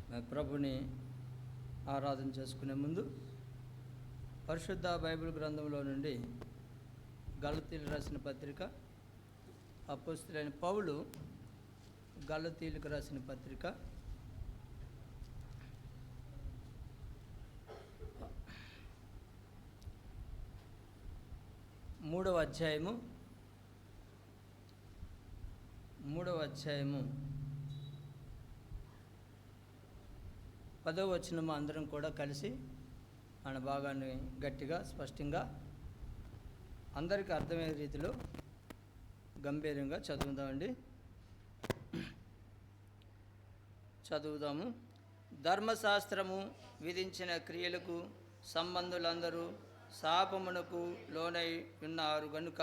ప్రభుని ఆరాధన చేసుకునే ముందు పరిశుద్ధ బైబిల్ గ్రంథంలో నుండి గలతీలు రాసిన పత్రిక, అపోస్తలుడైన పౌలు గలతీలకు రాసిన పత్రిక 3వ అధ్యాయము 10వ వచనము అందరం కూడా కలిసి మన భాగాన్ని గట్టిగా స్పష్టంగా అందరికీ అర్థమయ్యే రీతిలో గంభీరంగా చదువుదాము. ధర్మశాస్త్రము విధించిన క్రియలకు సంబంధులందరూ శాపమునకు లోనై ఉన్నారు గనుక,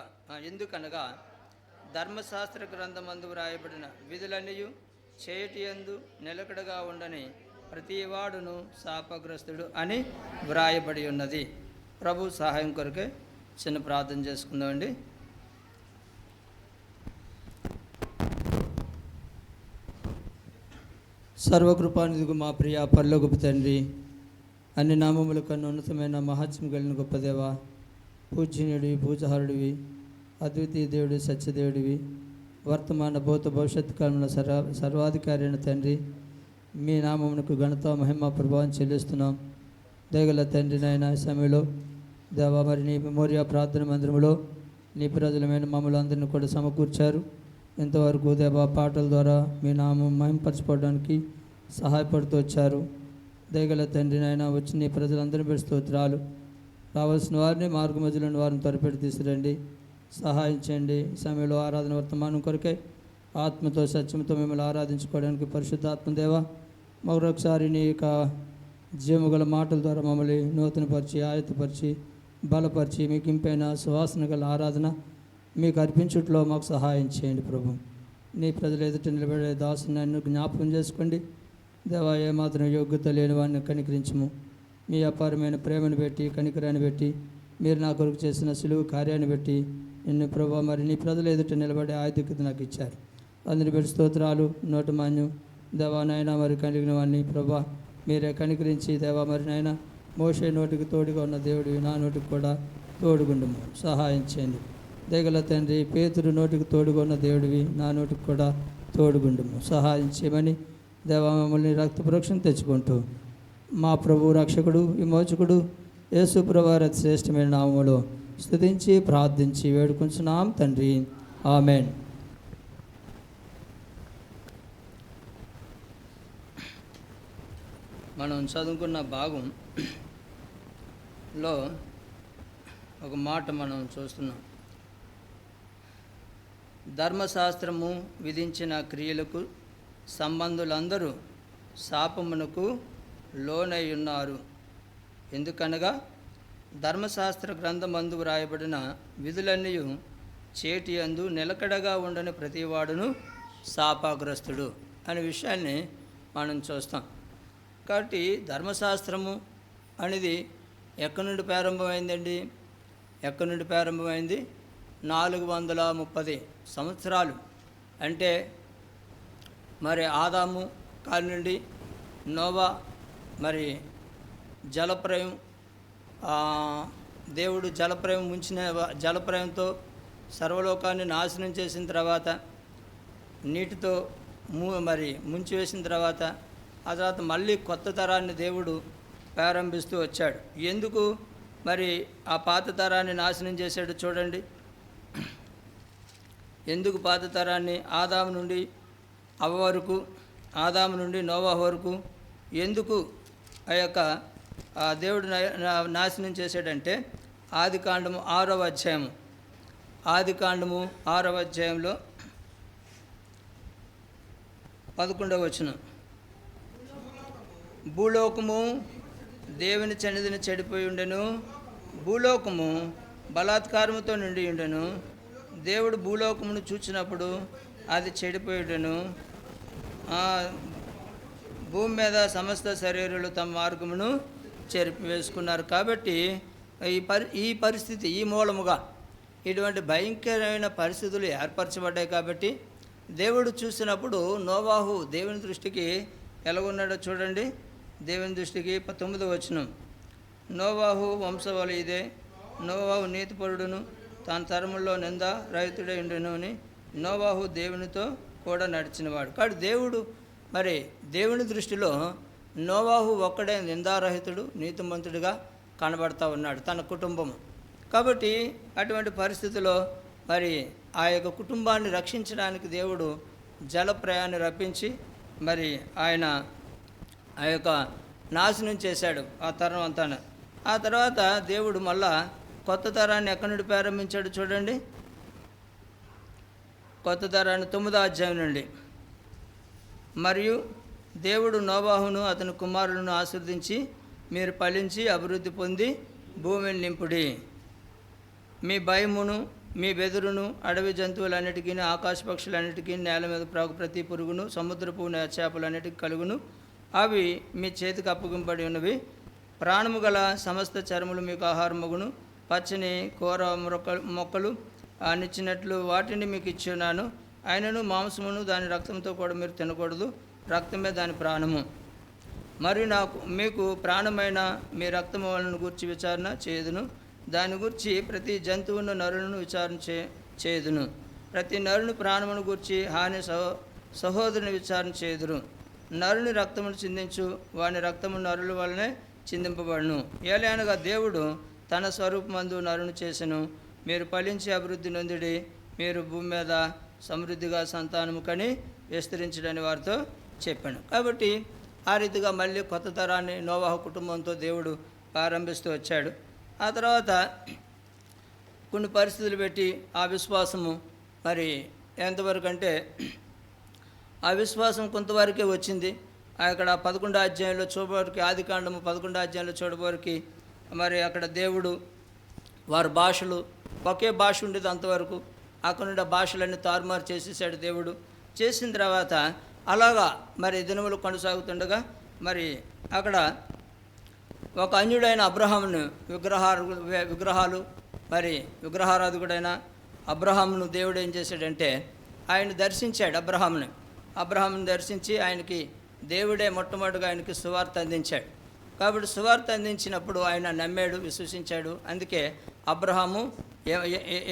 ఎందుకనగా ధర్మశాస్త్ర గ్రంథమందు వ్రాయబడిన విధులన్నీ చేటియందు నిలకడగా ఉండని ప్రతివాడును శాపగ్రస్తుడు అని వ్రాయబడి ఉన్నది. ప్రభు సహాయం కొరకే చిన్న ప్రార్థన చేసుకుందామండి. సర్వకృపానిధిగు మా ప్రియ పరలోకపు తండ్రి, అన్ని నామముల కన్నా ఉన్నతమైన మహాత్మ్యం కలిగిన గొప్ప దేవ, పూజ్యనుడివి, పూజహారుడివి, అద్వితీయ దేవుడి, సత్యదేవుడివి, వర్తమాన భూత భవిష్యత్ కాలంలో సర్వాధికారి అయిన తండ్రి, మీ నామమునకు ఘనత మహిమ ప్రభావం చెల్లిస్తున్నాం. దయగల తండ్రి నాయన, సమయంలో దేవా మరి నీ మెమోరియా ప్రార్థన మందిరంలో నీ ప్రజలమైన మమ్మల్ని అందరినీ కూడా సమకూర్చారు. ఇంతవరకు దేవా పాటల ద్వారా మీ నామం మహింపరచుకోవడానికి సహాయపడుతూ వచ్చారు. దయగల తండ్రి నాయన, వచ్చి నీ ప్రజలందరినీ పెట్టి స్తోత్రాలు. రావాల్సిన వారిని మార్గ మధ్యలోని వారిని త్వరపెట్టి తీసుకురండి, సహాయం చేయండి. సమయంలో ఆరాధన వర్తమానం కొరకై ఆత్మతో సత్యంతో మిమ్మల్ని ఆరాధించుకోవడానికి పరిశుద్ధాత్మదేవ మరొకసారి నీ యొక్క జీవగల మాటల ద్వారా మమ్మల్ని నూతనపరిచి, ఆయత్తపరిచి, బలపరిచి, మీకు ఇంపైన సువాసన గల ఆరాధన మీకు అర్పించుట్లో మాకు సహాయం చేయండి. ప్రభు, నీ ప్రజలు ఎదుట నిలబడే దాసుని నన్ను జ్ఞాపకం చేసుకోండి. దేవా, ఏమాత్రం యోగ్యత లేని వాడిని కనికరించము. మీ అపారమైన ప్రేమను పెట్టి, కనికరాన్ని పెట్టి, మీరు నా కొరకు చేసిన సులువు కార్యాన్ని పెట్టి నిన్ను ప్రభా మరి నీ ప్రజలు ఎదుట నిలబడే ఆధిక్యత నాకు ఇచ్చారు. అందరి పెట్టి స్తోత్రాలు. నోటి మాన్యం దేవా నాయన మరి కలిగిన వాడిని ప్రభా మీరే కనికరించి దేవా మరి నాయన మోషే నోటికి తోడుగా ఉన్న దేవుడివి, నా నోటికి కూడా తోడుగుండము, సహాయం చేయండి. దయగల తండ్రి, పేతురు నోటికి తోడుగా ఉన్న దేవుడివి, నా నోటికి కూడా తోడుగుండము, సహాయం చేయమని దేవా మమ్మల్ని రక్తపురోక్షణ తెచ్చుకుంటూ మా ప్రభు రక్షకుడు విమోచకుడు యేసు ప్రభువారి అతి శ్రేష్టమైన నామములో స్తుతించి ప్రార్థించి వేడుకుంటున్నాం తండ్రి, ఆమెన్. మనం చదువుకున్న భాగంలో ఒక మాట మనం చూస్తున్నాం. ధర్మశాస్త్రము విధించిన క్రియలకు సంబంధులందరూ శాపమునకు లోనై ఉన్నారు. ఎందుకనగా ధర్మశాస్త్ర గ్రంథమందు వ్రాయబడిన విధులన్నీ చేటియందు నిలకడగా ఉండని ప్రతివాడును శాపగ్రస్తుడు అనే విషయాన్ని మనం చూస్తాం. కాబట్టి ధర్మశాస్త్రము అనేది ఎక్కడి నుండి ప్రారంభమైందండి? ఎక్కడి నుండి ప్రారంభమైంది? 430 సంవత్సరాలు అంటే మరి ఆదాము కాలి నుండి నోవా మరి జలప్రయం, దేవుడు జలప్రయంతో సర్వలోకాన్ని నాశనం చేసిన తర్వాత, నీటితో మరి ముంచివేసిన తర్వాత, ఆ తర్వాత మళ్ళీ కొత్త తరాన్ని దేవుడు ప్రారంభిస్తూ వచ్చాడు. ఎందుకు మరి ఆ పాత తరాన్ని నాశనం చేశాడు చూడండి. ఎందుకు పాత తరాన్ని ఆదాము నుండి అవ్వ వరకు, ఆదాము నుండి నోవాహు వరకు ఎందుకు ఆ యొక్క దేవుడు నాశనం చేశాడంటే ఆదికాండము 6వ అధ్యాయంలో 11వ వచనం, భూలోకము దేవుని సన్నిధిని చెడిపోయి ఉండెను, భూలోకము బలాత్కారముతో నిండి ఉండెను, దేవుడు భూలోకమును చూచినప్పుడు అది చెడిపోయి ఉండెను, భూమి మీద సమస్త శరీరులు తమ మార్గమును చెరిపివేసుకున్నారు. కాబట్టి ఈ పరిస్థితి, ఈ మూలముగా ఇటువంటి భయంకరమైన పరిస్థితులు ఏర్పరచబడ్డాయి. కాబట్టి దేవుడు చూసినప్పుడు నోవాహు దేవుని దృష్టికి ఎలాగున్నాడో చూడండి. దేవుని దృష్టికి 9వ వచనం, నోవాహు వంశవళి ఇదే, నోవాహు నీతిపరుడును తన తరముల్లో నింద రహితుడై ఉండును అని నోవాహు దేవునితో కూడా నడిచినవాడు. కాబట్టి దేవుడు మరి దేవుని దృష్టిలో నోవాహు ఒక్కడే నిందారహితుడు, నీతిమంతుడిగా కనబడతా ఉన్నాడు తన కుటుంబం. కాబట్టి అటువంటి పరిస్థితిలో మరి ఆ యొక్క కుటుంబాన్ని రక్షించడానికి దేవుడు జలప్రయాన్ని రప్పించి మరి ఆయన ఆ యొక్క నాశనం చేశాడు ఆ తరం అంతా. ఆ తర్వాత దేవుడు మళ్ళా కొత్త తరాన్ని ఎక్కడి నుండి ప్రారంభించాడు చూడండి. కొత్త తరాన్ని 9వ అధ్యాయం నుండి, మరియు దేవుడు నోవాహును అతని కుమారులను ఆశీర్వదించి, మీరు ఫలించి అభివృద్ధి పొంది భూమిని నింపుడి, మీ భయమును మీ బెదురును అడవి జంతువులన్నిటికీ ఆకాశ పక్షులన్నిటికీ నేల మీద ప్రాకు ప్రతి పురుగును సముద్రపు చేపలన్నిటికీ కలుగును, అవి మీ చేతికి అప్పగింపబడి ఉన్నవి. ప్రాణము గల సమస్త చర్మలు మీకు ఆహారమగును, పచ్చని కూర మొక్కలు నిచ్చినట్లు వాటిని మీకు ఇచ్చి ఉన్నాను. ఆయనను మాంసమును దాని రక్తంతో కూడా మీరు తినకూడదు, రక్తమే దాని ప్రాణము. మరియు మీకు ప్రాణమైన మీ రక్తము వలన గూర్చి విచారణ చేయదును, దాని గురించి ప్రతి జంతువును నరులను విచారణ చేయదును, ప్రతి నరుని ప్రాణమును గూర్చి హాని సహోదరుని విచారణ చేయుదురు. నరుని రక్తమును చిందించు వాని రక్తము నరుల వలనే చిందింపబడును. ఏలైనగా దేవుడు తన స్వరూపమందు నరుని చేసెను, మీరు ఫలించి అభివృద్ధి నొందిడి, మీరు భూమి మీద సమృద్ధిగా సంతానము కని విస్తరించడని వారితో చెప్పాను. కాబట్టి ఆ రీతిగా మళ్ళీ కొత్త తరాన్ని నోవాహు కుటుంబంతో దేవుడు ప్రారంభిస్తూ వచ్చాడు. ఆ తర్వాత కొన్ని పరిస్థితులు పెట్టి ఆ విశ్వాసము మరి ఎంతవరకు అంటే ఆ విశ్వాసం కొంతవరకే వచ్చింది. అక్కడ 11వ అధ్యాయంలో చూడబోరికి, ఆదికాండము 11వ అధ్యాయంలో చూడబోరికి మరి అక్కడ దేవుడు వారి భాషలు ఒకే భాష ఉండేది అంతవరకు. అక్కడ నుండి ఆ భాషలన్నీ తారుమారు చేసేసాడు దేవుడు. చేసిన తర్వాత అలాగా మరి దినములు కొనసాగుతుండగా మరి అక్కడ ఒక అన్యుడైన అబ్రహామును విగ్రహాలు మరి విగ్రహారాధకుడైన అబ్రహామును దేవుడు ఏం చేశాడంటే ఆయన దర్శించాడు. అబ్రహామును దర్శించి ఆయనకి దేవుడే మొట్టమొదటిగా ఆయనకి సువార్త అందించాడు. కాబట్టి సువార్త అందించినప్పుడు ఆయన నమ్మాడు, విశ్వసించాడు. అందుకే అబ్రహాము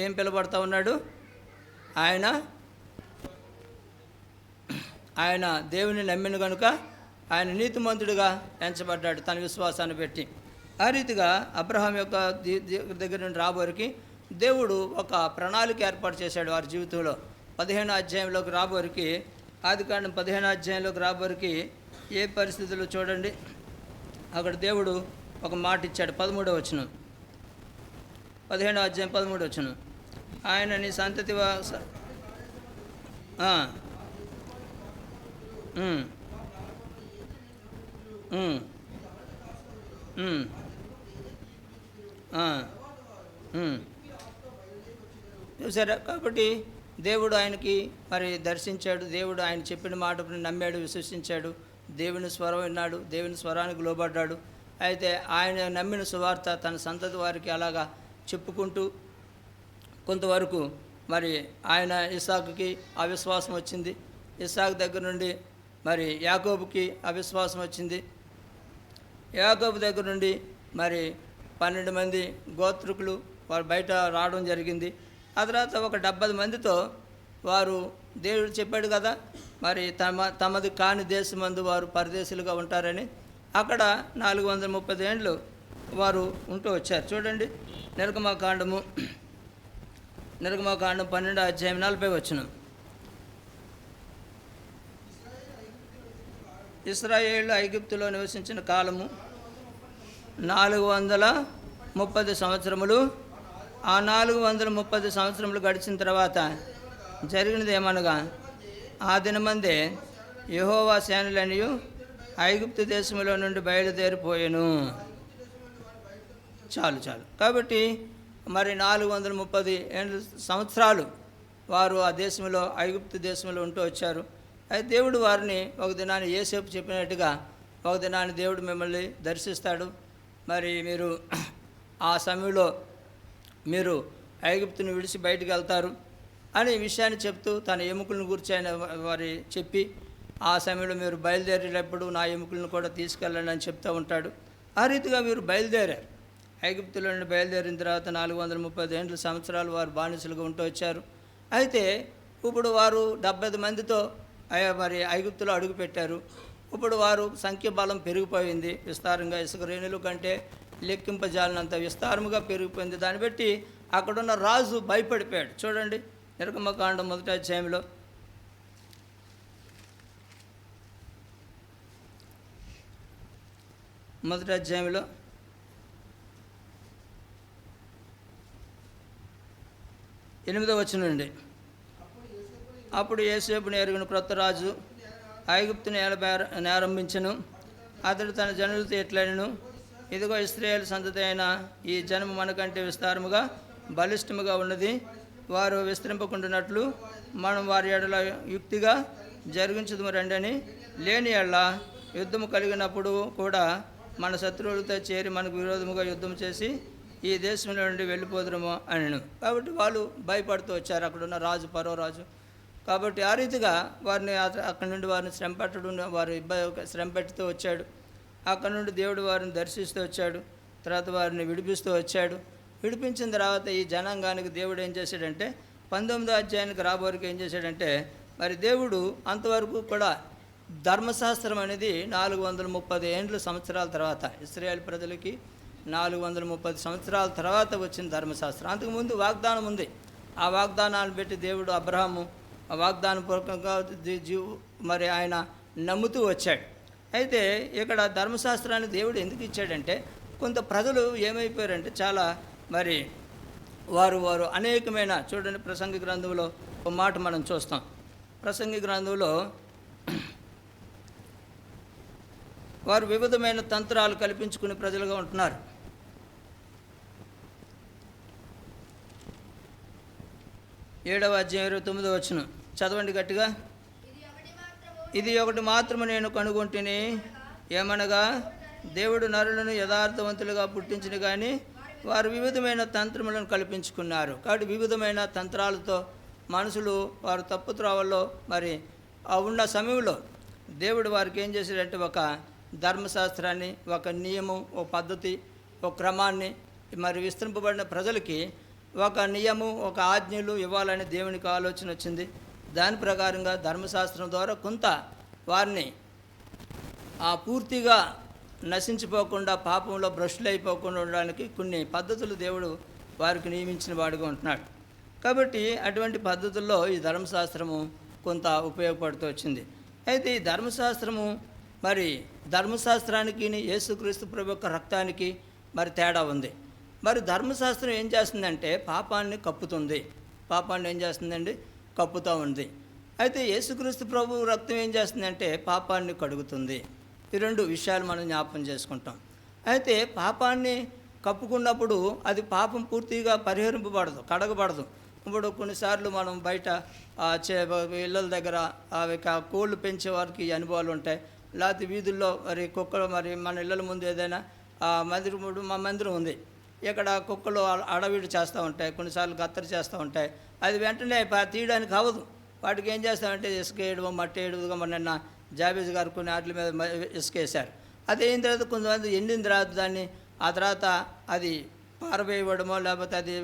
ఏం పిలువబడతా ఉన్నాడు? ఆయన దేవుని నమ్మిన కనుక ఆయన నీతిమంతుడిగా ఎంచబడ్డాడు తన విశ్వాసాన్ని పెట్టి. ఆ రీతిగా అబ్రహాం యొక్క దగ్గర నుండి రాబోరికి దేవుడు ఒక ప్రణాళిక ఏర్పాటు చేశాడు వారి జీవితంలో. 15వ అధ్యాయంలోకి రాబోరికి, ఆదికాండం 15వ అధ్యాయంలోకి రాబోరికి ఏ పరిస్థితుల్లో చూడండి. అక్కడ దేవుడు ఒక మాట ఇచ్చాడు. 13వ వచనం, 15వ అధ్యాయం 13వ వచనం, ఆయన నీ సంతతి చూసారా? కాబట్టి దేవుడు ఆయనకి మరి దర్శించాడు. దేవుడు ఆయన చెప్పిన మాట నమ్మాడు, విశ్వసించాడు, దేవుని స్వరం విన్నాడు, దేవుని స్వరానికి లోబడ్డాడు. అయితే ఆయన నమ్మిన సువార్త తన సంతతి వారికి అలాగా చెప్పుకుంటూ కొంతవరకు మరి ఆయన ఇస్సాకుకి అవిశ్వాసం వచ్చింది. ఇస్సాకు దగ్గర నుండి మరి యాకోబుకి అవిశ్వాసం వచ్చింది. యాకోబు దగ్గర నుండి మరి 12 మంది గోత్రికులు వారు బయట రావడం జరిగింది. ఆ తర్వాత ఒక 70 మందితో వారు దేవుడు చెప్పాడు కదా మరి తమది కాని దేశమందు వారు పరదేశులుగా ఉంటారని. అక్కడ 430 ఏండ్లు వారు ఉంటూ వచ్చారు. చూడండి, నిర్గమకాండము 12వ అధ్యాయం 40వ వచనం, ఇశ్రాయేలు ఐగుప్తులో నివసించిన కాలము 430 సంవత్సరములు. ఆ 430 సంవత్సరములు గడిచిన తర్వాత జరిగినది ఏమనగా, ఆ దినమందే యెహోవా సేనలనియు ఐగుప్తు దేశంలో నుండి బయలుదేరిపోయాను. చాలు. కాబట్టి మరి 430 సంవత్సరాలు వారు ఆ దేశంలో ఐగుప్తు దేశంలో ఉంటూ వచ్చారు. అయితే దేవుడు వారిని ఒక దినాన్ని యోసేపు చెప్పినట్టుగా ఒక దినాన్ని దేవుడు మిమ్మల్ని దర్శిస్తాడు, మరి మీరు ఆ సమయంలో మీరు ఐగుప్తుని విడిచి బయటికి వెళ్తారు అనే విషయాన్ని చెప్తూ తన ఎముకలను గురించి ఆయన వారి చెప్పి ఆ సమయంలో మీరు బయలుదేరేటప్పుడు నా ఎముకలను కూడా తీసుకెళ్ళండి అని చెప్తూ ఉంటాడు. ఆ రీతిగా వీరు బయలుదేరారు. ఐగుప్తులో నుండి బయలుదేరిన తర్వాత 430 సంవత్సరాలు వారు బానిసలుగా ఉంటూ వచ్చారు. అయితే ఇప్పుడు వారు 75 మందితో మరి ఐగుప్తులో అడుగుపెట్టారు. ఇప్పుడు వారు సంఖ్యాబలం పెరిగిపోయింది. విస్తారంగా ఇసుక రేణుల కంటే లెక్కింపజాలినంత విస్తారముగా పెరిగిపోయింది. దాన్ని బట్టి అక్కడున్న రాజు భయపడిపోయాడు. చూడండి నిర్గమకాండం 1వ అధ్యాయంలో 8వ వచనం నుండి. అప్పుడు యోసేపును ఎరిగిన క్రొత్త రాజు ఐగుప్తు నేరంభించెను. అతడు తన జనులతో ఎట్లనెను, ఇదిగో ఇశ్రాయేలు సంతతి అయిన ఈ జనము మనకంటే విస్తారముగా బలిష్టముగా ఉన్నది. వారు విస్తరింపకుండానట్లు మనం వారి ఎడల యుక్తిగా జరిగించుదుము రండని. లేని ఎడల యుద్ధము కలిగినప్పుడు కూడా మన శత్రువులతో చేరి మనకు విరోధముగా యుద్ధం చేసి ఈ దేశంలో నుండి వెళ్ళిపోదురేమో అనెను. కాబట్టి వాళ్ళు భయపడుతూ వచ్చారు, అక్కడున్న రాజు, ఫరో రాజు. కాబట్టి ఆ రీతిగా వారిని అక్కడి నుండి వారిని శ్రమ పెడుతూ వచ్చాడు. అక్కడి నుండి దేవుడు వారిని దర్శిస్తూ వచ్చాడు. తర్వాత వారిని విడిపిస్తూ వచ్చాడు. విడిపించిన తర్వాత ఈ జనాంగానికి దేవుడు ఏం చేశాడంటే 19వ అధ్యాయానికి రాబోరికి ఏం చేశాడంటే, మరి దేవుడు అంతవరకు కూడా ధర్మశాస్త్రం అనేది 430 సంవత్సరాల తర్వాత, ఇశ్రాయేలు ప్రజలకి 430 సంవత్సరాల తర్వాత వచ్చిన ధర్మశాస్త్రం. అంతకుముందు వాగ్దానం ఉంది. ఆ వాగ్దానాన్ని పెట్టి దేవుడు అబ్రహాము ఆ వాగ్దాన పూర్వకంగా మరి ఆయన నమ్ముతూ వచ్చాడు. అయితే ఇక్కడ ధర్మశాస్త్రాన్ని దేవుడు ఎందుకు ఇచ్చాడంటే, కొంత ప్రజలు ఏమైపోయారంటే చాలా మరి వారు అనేకమైన, చూడండి ప్రసంగి గ్రంథంలో ఒక మాట మనం చూస్తాం. ప్రసంగి గ్రంథంలో వారు వివిధమైన తంత్రాలు కల్పించుకునే ప్రజలుగా ఉంటున్నారు. 7వ అధ్యాయం 29వ వచనం చదవండి గట్టిగా. ఇది ఒకటి మాత్రము నేను కనుగొంటిని, ఏమనగా దేవుడు నరులను యథార్థవంతులుగా పుట్టించిన కానీ వారు వివిధమైన తంత్రములను కల్పించుకున్నారు. కాబట్టి వివిధమైన తంత్రాలతో మనుషులు వారు తప్పు త్రోవల్లో మరి ఉన్న సమయంలో దేవుడు వారికి ఏం చేశాడంటే ఒక ధర్మశాస్త్రాన్ని, ఒక నియమం, ఒక పద్ధతి, ఒక క్రమాన్ని, మరి విస్తరింపబడిన ప్రజలకి ఒక నియమం, ఒక ఆజ్ఞలు ఇవ్వాలని దేవునికి ఆలోచన వచ్చింది. దాని ప్రకారంగా ధర్మశాస్త్రం ద్వారా కొంత వారిని పూర్తిగా నశించిపోకుండా, పాపంలో భ్రష్టులు అయిపోకుండా ఉండడానికి కొన్ని పద్ధతులు దేవుడు వారికి నియమించిన వాడిగా ఉంటున్నాడు. కాబట్టి అటువంటి పద్ధతుల్లో ఈ ధర్మశాస్త్రము కొంత ఉపయోగపడుతూ వచ్చింది. అయితే ఈ ధర్మశాస్త్రము మరి ధర్మశాస్త్రానికి యేసుక్రీస్తు ప్రభు యొక్క రక్తానికి మరి తేడా ఉంది. మరి ధర్మశాస్త్రం ఏం చేస్తుందంటే పాపాన్ని కప్పుతుంది. పాపాన్ని ఏం చేస్తుందండి? కప్పుతూ ఉంది. అయితే యేసుక్రీస్తు ప్రభు రక్తం ఏం చేస్తుందంటే పాపాన్ని కడుగుతుంది. ఈ రెండు విషయాలు మనం జ్ఞాపకం చేసుకుంటాం. అయితే పాపాన్ని కప్పుకున్నప్పుడు అది పాపం పూర్తిగా పరిహరింపబడదు, కడగబడదు. ఇప్పుడు కొన్నిసార్లు మనం బయట ఇళ్ళల దగ్గర కోళ్ళు పెంచే వారికి అనుభవాలు ఉంటాయి. లేకపోతే వీధుల్లో మరి కుక్కలు, మరి మన ఇళ్ళల ముందు ఏదైనా మా మందిరం ఉంది, ఇక్కడ కుక్కలు అడవిడి చేస్తూ ఉంటాయి, కొన్నిసార్లు గత్తరి చేస్తూ ఉంటాయి. అది వెంటనే తీయడానికి అవ్వదు. వాటికి ఏం చేస్తామంటే ఇసుక వేయడం, మట్టి వేయడం. మన నిన్న జాబేజ్ గారు కొన్ని వాటి మీద ఇసుక వేశారు. అది అయిన తర్వాత కొంతమంది ఎండిన తర్వాత దాన్ని ఆ తర్వాత అది పారవేయడమో లేకపోతే అది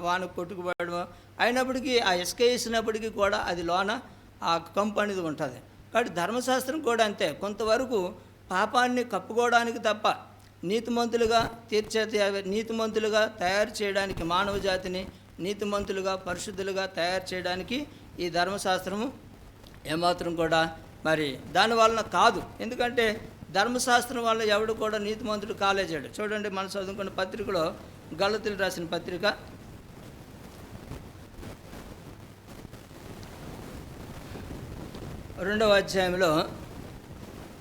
వానకు కొట్టుకుపోవడమో అయినప్పటికీ ఆ ఇసుక వేసినప్పటికీ కూడా అది లోన ఆ కంపు అనేది ఉంటుంది. కాబట్టి ధర్మశాస్త్రం కూడా అంతే, కొంతవరకు పాపాన్ని కప్పుకోవడానికి తప్ప నీతిమంతులుగా తయారు చేయడానికి, మానవ జాతిని నీతిమంతులుగా పరిశుద్ధులుగా తయారు చేయడానికి ఈ ధర్మశాస్త్రము ఏమాత్రం కూడా మరి దానివలన కాదు. ఎందుకంటే ధర్మశాస్త్రం వల్ల ఎవడు కూడా నీతిమంతుడు కాలేజాడు. చూడండి మనం చదువుకున్న పత్రికలో గలతీయులకు రాసిన పత్రిక 2వ అధ్యాయంలో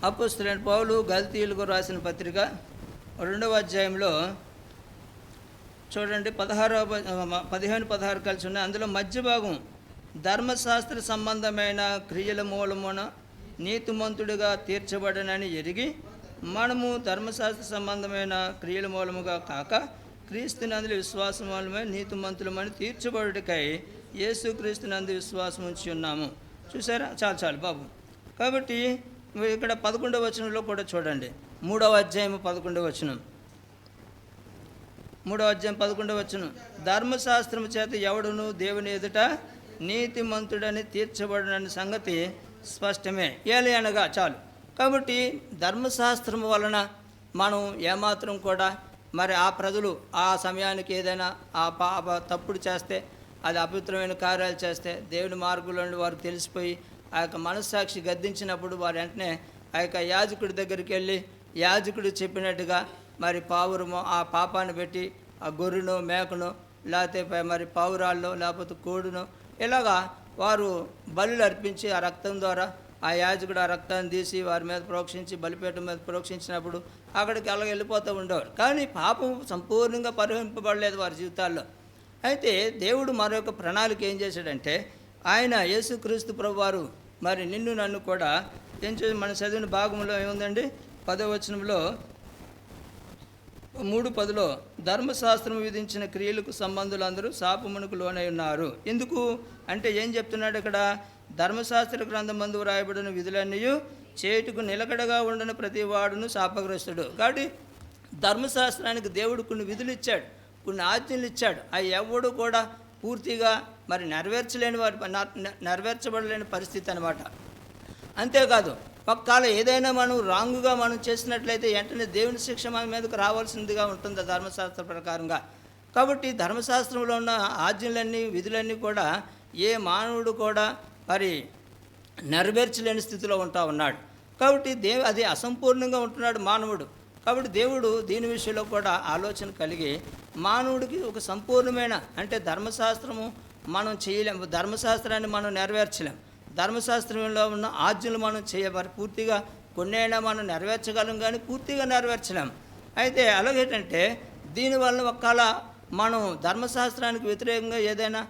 అపోస్తలుడైన పౌలు గలతీయులకు రాసిన పత్రిక 2వ అధ్యాయంలో చూడండి 15-16 కలిసి ఉన్నాయి. అందులో మధ్య భాగం ధర్మశాస్త్ర సంబంధమైన క్రియల మూలమున నీతిమంతుడిగా తీర్చబడనని ఎరిగి మనము ధర్మశాస్త్ర సంబంధమైన క్రియల మూలముగా కాక క్రీస్తునందు విశ్వాసం మూలమే నీతిమంతులమని తీర్చబడుటకై యేసుక్రీస్తునందు విశ్వాసం ఉంచి ఉన్నాము. చూసారా? చాలు బాబు. కాబట్టి ఇక్కడ 11వ వచనంలో కూడా చూడండి, 3వ అధ్యాయం 11వ వచనం, 3వ అధ్యాయం 11వ వచనం, ధర్మశాస్త్రము చేత ఎవడును దేవుని ఎదుట నీతిమంతుడని తీర్చబడిన సంగతి స్పష్టమే. ఏలి అనగా చాలు. కాబట్టి ధర్మశాస్త్రం వలన మనం ఏమాత్రం కూడా మరి ఆ ప్రజలు ఆ సమయానికి ఏదైనా తప్పుడు చేస్తే, అది అపవిత్రమైన కార్యాలు చేస్తే దేవుని మార్గంలో వారు తెలిసిపోయి ఆ యొక్క మనస్సాక్షి గద్దించినప్పుడు వారు వెంటనే ఆ యొక్క యాజకుడి దగ్గరికి వెళ్ళి యాజకుడు చెప్పినట్టుగా మరి పావురము ఆ పాపాన్ని పెట్టి ఆ గొర్రెను మేకను లేకపోతే మరి పావురాల్లో లేకపోతే కోడును ఇలాగా వారు బలులు అర్పించి ఆ రక్తం ద్వారా ఆ యాజకుడు ఆ రక్తాన్ని తీసి వారి మీద ప్రోక్షించి బలిపీఠం మీద ప్రోక్షించినప్పుడు అక్కడికి అలాగ వెళ్ళిపోతూ ఉండేవారు. కానీ పాపం సంపూర్ణంగా పరిహరింపబడలేదు వారి జీవితాల్లో. అయితే దేవుడు మరొక ప్రణాళిక ఏం చేశాడంటే, ఆయన యేసుక్రీస్తు ప్రభువారు మరి నిన్ను నన్ను కూడా ఏం చేసి మన చదివిన భాగంలో ఏముందండి, 10వ వచనంలో 3:10 ధర్మశాస్త్రం విధించిన క్రియలకు సంబంధులందరూ శాపమునకు లోనై ఉన్నారు. ఎందుకు అంటే ఏం చెప్తున్నాడు ఇక్కడ, ధర్మశాస్త్ర గ్రంథమందు వ్రాయబడిన విధులన్నీ చేటుకు నిలకడగా ఉండని ప్రతి వాడును శాపగ్రస్తుడు. కాబట్టి ధర్మశాస్త్రానికి దేవుడు కొన్ని విధులు ఇచ్చాడు, కొన్ని ఆజ్ఞలు ఇచ్చాడు. అవి ఎవడు కూడా పూర్తిగా మరి నెరవేర్చబడలేని పరిస్థితి అనమాట. అంతేకాదు పక్కాల ఏదైనా మనం రాంగుగా మనం చేసినట్లయితే వెంటనే దేవుని శిక్ష మన మీదకు రావాల్సిందిగా ఉంటుంది ధర్మశాస్త్ర ప్రకారంగా. కాబట్టి ధర్మశాస్త్రంలో ఉన్న ఆజ్ఞలన్నీ విధులన్నీ కూడా ఏ మానవుడు కూడా మరి నెరవేర్చలేని స్థితిలో ఉన్నాడు. కాబట్టి అది అసంపూర్ణంగా ఉంటున్నాడు మానవుడు. కాబట్టి దేవుడు దీని విషయంలో కూడా ఆలోచన కలిగి మానవుడికి ఒక సంపూర్ణమైన అంటే ధర్మశాస్త్రము మనం చేయలేము, ధర్మశాస్త్రాన్ని మనం నెరవేర్చలేం, ధర్మశాస్త్రంలో ఉన్న ఆజ్ఞలు మనం చేయబడి పూర్తిగా కొన్నైనా మనం నెరవేర్చగలం కానీ పూర్తిగా నెరవేర్చలేం. అయితే అలాగేంటంటే దీనివల్ల ఒకవేళ మనం ధర్మశాస్త్రానికి వ్యతిరేకంగా ఏదైనా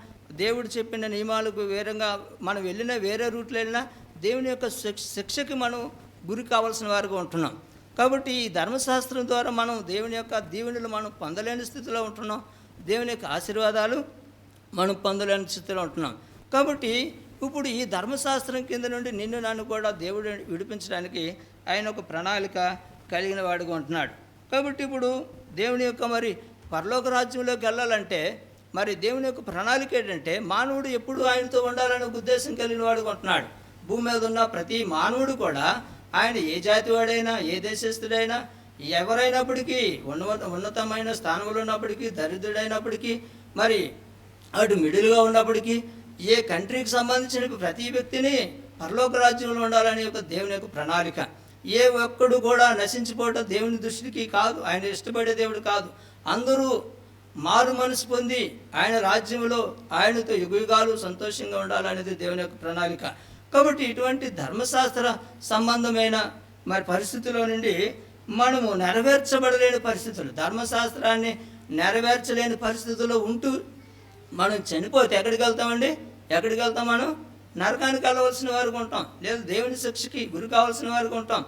దేవుడు చెప్పిన నియమాలకు వేరంగా మనం వెళ్ళినా వేరే రూట్లో వెళ్ళినా దేవుని యొక్క శిక్షకి మనం గురి కావాల్సిన వారుగా ఉంటున్నాం. కాబట్టి ఈ ధర్మశాస్త్రం ద్వారా మనం దేవుని యొక్క దీవెనలు మనం పొందలేని స్థితిలో ఉంటున్నాం, దేవుని యొక్క ఆశీర్వాదాలు మనం పొందలేని స్థితిలో ఉంటున్నాం. కాబట్టి ఇప్పుడు ఈ ధర్మశాస్త్రం కింద నుండి నిన్ను నన్ను కూడా దేవుడు విడిపించడానికి ఆయన ఒక ప్రణాళిక కలిగిన వాడుగా ఉంటున్నాడు. కాబట్టి ఇప్పుడు దేవుని యొక్క మరి పరలోక రాజ్యంలోకి వెళ్ళాలంటే మరి దేవుని యొక్క ప్రణాళిక ఏంటంటే మానవుడు ఎప్పుడు ఆయనతో ఉండాలనే ఉద్దేశం కలిగిన వాడుగా ఉంటున్నాడు. భూమి మీద ఉన్న ప్రతి మానవుడు కూడా ఆయన ఏ జాతి వాడైనా ఏ దేశస్థుడైనా ఎవరైనప్పటికీ ఉన్నతమైన స్థానంలో ఉన్నప్పటికీ దరిద్రుడైనప్పటికీ మరి అటు మిడిల్గా ఉన్నప్పటికీ ఏ కంట్రీకి సంబంధించిన ప్రతి వ్యక్తిని పరలోక రాజ్యంలో ఉండాలనే ఒక దేవుని యొక్క ప్రణాళిక. ఏ ఒక్కడు కూడా నశించిపోవటం దేవుని దృష్టికి కాదు, ఆయన ఇష్టపడే దేవుడు కాదు. అందరూ మారు మనసు పొంది ఆయన రాజ్యంలో ఆయనతో యుగాలు సంతోషంగా ఉండాలనేది దేవుని యొక్క ప్రణాళిక. కాబట్టి ఇటువంటి ధర్మశాస్త్ర సంబంధమైన మరి పరిస్థితుల్లో నుండి మనము నెరవేర్చబడలేని పరిస్థితులు, ధర్మశాస్త్రాన్ని నెరవేర్చలేని పరిస్థితుల్లో ఉంటూ మనం చనిపోతే ఎక్కడికి వెళ్తామండి? ఎక్కడికి వెళ్తాం? మనం నరకానికి వెళ్ళవలసిన వారికి ఉంటాం, లేదా దేవుని శిక్షకి గురి కావాల్సిన వారికి ఉంటాం.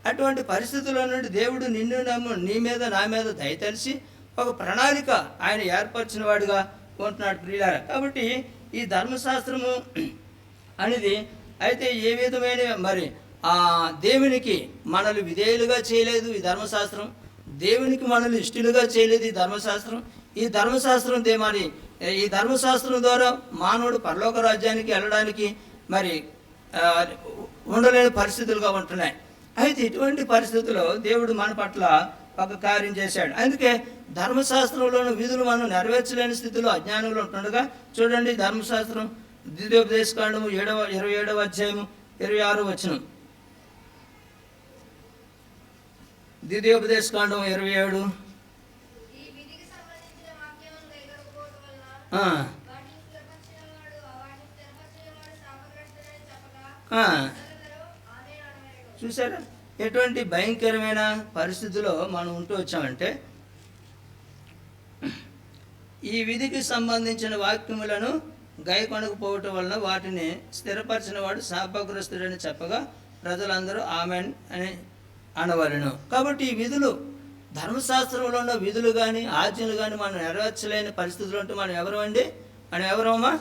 అటువంటి పరిస్థితుల్లో నుండి దేవుడు నిన్ను నీ మీద నా మీద దయతలిసి ఒక ప్రణాళిక ఆయన ఏర్పరిచిన వాడిగా ఉంటున్నాడు ప్రియులారా. కాబట్టి ఈ ధర్మశాస్త్రము అనేది అయితే ఏ విధమైన మరి దేవునికి మనల్ని విధేయులుగా చేయలేదు ఈ ధర్మశాస్త్రం, దేవునికి మనల్ని ఇష్టలుగా చేయలేదు ఈ ధర్మశాస్త్రం. ఈ ధర్మశాస్త్రం మరి ఈ ధర్మశాస్త్రం ద్వారా మానవుడు పరలోక రాజ్యానికి వెళ్ళడానికి మరి ఉండలేని పరిస్థితులుగా ఉంటున్నాయి. అయితే ఇటువంటి పరిస్థితుల్లో దేవుడు మన పట్ల ఒక కార్యం చేశాడు. అందుకే ధర్మశాస్త్రంలోని విధులు మనం నెరవేర్చలేని స్థితిలో అజ్ఞానంలో ఉంటుండగా చూడండి, ధర్మశాస్త్రం ద్వితీయోపదేశకాండము 27వ అధ్యాయము 26వ వచనం. ద్వితీయోపదేశకాండం 27 చూసారా ఎటువంటి భయంకరమైన పరిస్థితిలో మనం ఉంటూ వచ్చామంటే, ఈ విధికి సంబంధించిన వాక్యములను గైకొనకపోవటం వలన వాటిని స్థిరపరిచిన వాడు శాపగ్రస్తుడని చెప్పగా ప్రజలందరూ ఆమెన్ అని అనవలను. కాబట్టి ఈ విధులు ధర్మశాస్త్రంలో ఉన్న విధులు కానీ ఆజ్ఞలు కానీ మనం నెరవేర్చలేని పరిస్థితులు ఉంటే మనం ఎవరు అండి? మనం ఎవరమ్మా?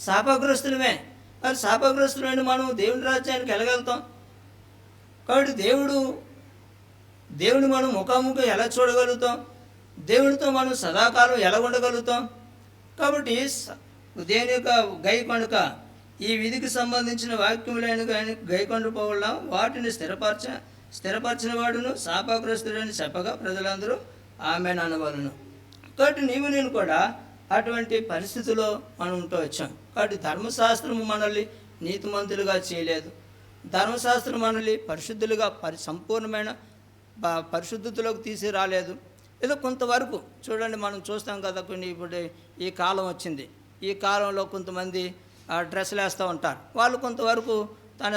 శాపగ్రస్తులమే. మరి శాపగ్రస్తులైన మనం దేవుని రాజ్యానికి వెళ్ళగలుగుతాం. కాబట్టి దేవుని మనం ముఖాముఖి ఎలా చూడగలుగుతాం, దేవునితో మనం సదాకాలం ఎలా ఉండగలుగుతాం. కాబట్టి దేవుని యొక్క గైకొనక ఈ విధికి సంబంధించిన వాక్యములైన కానీ గైకొండ పోవల్ల వాటిని స్థిరపరచిన వాడును శాపగ్రస్తుడని చెప్పగా ప్రజలందరూ ఆమెను అనవలను. కాబట్టి నేను కూడా అటువంటి పరిస్థితిలో మనం ఉంటూ వచ్చాం. కాబట్టి ధర్మశాస్త్రము మనల్ని నీతిమంతులుగా చేయలేదు. ధర్మశాస్త్రం మనల్ని పరిశుద్ధులుగా సంపూర్ణమైన పరిశుద్ధతలోకి తీసి రాలేదు. ఏదో కొంతవరకు చూడండి, మనం చూస్తాం కదా, కొన్ని ఇప్పుడు ఈ కాలం వచ్చింది, ఈ కాలంలో కొంతమంది డ్రెస్సులు వేస్తూ ఉంటారు. వాళ్ళు కొంతవరకు తన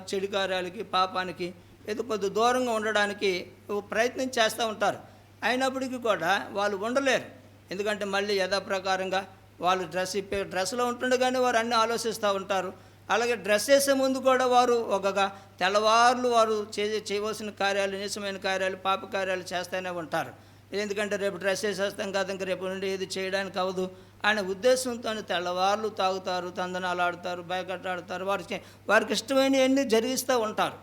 చెడు కార్యాలకి పాపానికి ఏదో కొద్ది దూరంగా ఉండడానికి ప్రయత్నం చేస్తూ ఉంటారు. అయినప్పటికీ కూడా వాళ్ళు ఉండలేరు. ఎందుకంటే మళ్ళీ యథాప్రకారంగా వాళ్ళు డ్రెస్లో ఉంటుండగానే వారు అన్నీ ఆలోచిస్తూ ఉంటారు. అలాగే డ్రెస్ వేసే ముందు కూడా వారు తెల్లవారులు వారు చేయవలసిన కార్యాలు, నీచమైన కార్యాలు, పాప కార్యాలు చేస్తూనే ఉంటారు. ఎందుకంటే రేపు డ్రెస్ వేసేస్తాం కదా, ఇంకా రేపు నుండి ఏది చేయడానికి అవ్వదు అనే ఉద్దేశంతో తెల్లవారులు తాగుతారు, తందనాలు ఆడుతారు, బయకట్ట ఆడుతారు, వారికి ఇష్టమైనవన్నీ జరిగిస్తూ ఉంటారు.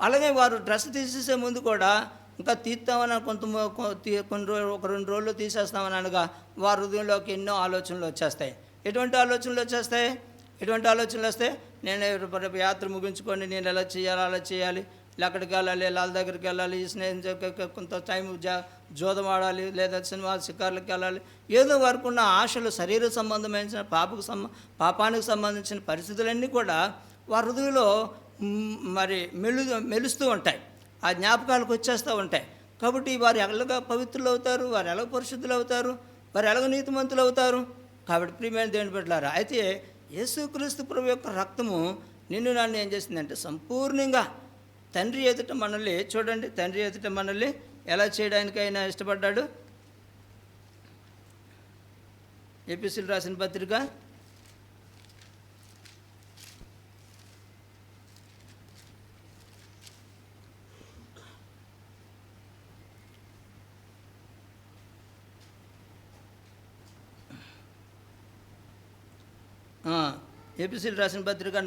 అలాగే వారు డ్రెస్ తీసేసే ముందు కూడా ఇంకా తీస్తామని కొన్ని రోజులు, ఒక 2 రోజులు తీసేస్తామని అనగా వారి హృదయంలోకి ఎన్నో ఆలోచనలు వచ్చేస్తాయి. ఎటువంటి ఆలోచనలు వస్తే నేను రేపు యాత్ర ముగించుకొని నేను ఎలా చేయాలి, అలా చేయాలి, అక్కడికి వెళ్ళాలి, వాళ్ళ దగ్గరికి వెళ్ళాలి, ఈ స్నేహం కొంత టైం జోదం ఆడాలి, లేదా సినిమా షికార్లకు వెళ్ళాలి, ఏదో వరకు ఉన్న ఆశలు, శరీర సంబంధమైన పాపానికి సంబంధించిన పరిస్థితులన్నీ కూడా వారి హృదయంలో మరి మెలుస్తూ ఉంటాయి. ఆ జ్ఞాపకాలకు వచ్చేస్తూ ఉంటాయి. కాబట్టి వారు ఎలాగ పవిత్రులు అవుతారు, వారు ఎలాగ పరిశుద్ధులు అవుతారు, వారు ఎలాగ నీతిమంతులు అవుతారు. కాబట్టి ప్రియమైన దేవుని బిడ్డలారా, అయితే యేసుక్రీస్తు ప్రభు యొక్క రక్తము నన్ను ఏం చేసిందంటే సంపూర్ణంగా తండ్రి ఎదుట మనల్ని, చూడండి, తండ్రి ఎదుట మనల్ని ఎలా చేయడానికి ఆయన ఇష్టపడ్డాడు. ఎపిసిల్ రాసిన పత్రిక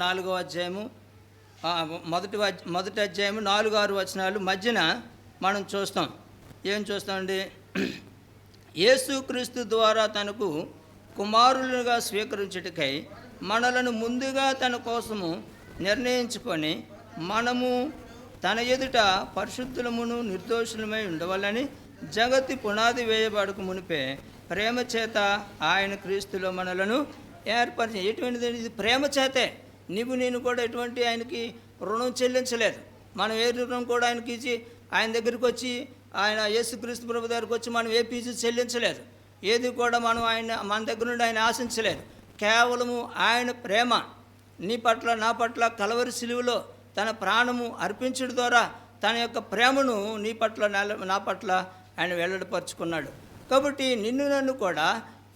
4వ అధ్యాయము మొదటి అధ్యాయము 4-6 వచనాలు మధ్యన మనం చూస్తాం. ఏం చూస్తామండి? యేసుక్రీస్తు ద్వారా తనకు కుమారులుగా స్వీకరించుటకై మనలను ముందుగా తన కోసము నిర్ణయించుకొని మనము తన ఎదుట పరిశుద్ధులమును నిర్దోషులమై ఉండవాలని జగతి పునాది వేయబడక మునిపే ప్రేమ చేత ఆయన క్రీస్తులో మనలను ఏర్పరిచి. ఎటువంటిది? ఇది ప్రేమ చేతే. నేను కూడా ఎటువంటి ఆయనకి రుణం చెల్లించలేదు. మనం ఏ రుణం కూడా ఆయనకి ఇచ్చి ఆయన దగ్గరికి వచ్చి, ఆయన యేసుక్రీస్తు ప్రభు దగ్గరికి వచ్చి మనం ఏ ఫీజు చెల్లించలేదు. ఏది కూడా మనం మన దగ్గర నుండి ఆయన ఆశించలేదు. కేవలము ఆయన ప్రేమ నీ పట్ల, నా పట్ల కలవరి సిలువలో తన ప్రాణము అర్పించడం ద్వారా తన యొక్క ప్రేమను నీ పట్ల, నా పట్ల ఆయన వెల్లడిపరుచుకున్నాడు. కాబట్టి నన్ను కూడా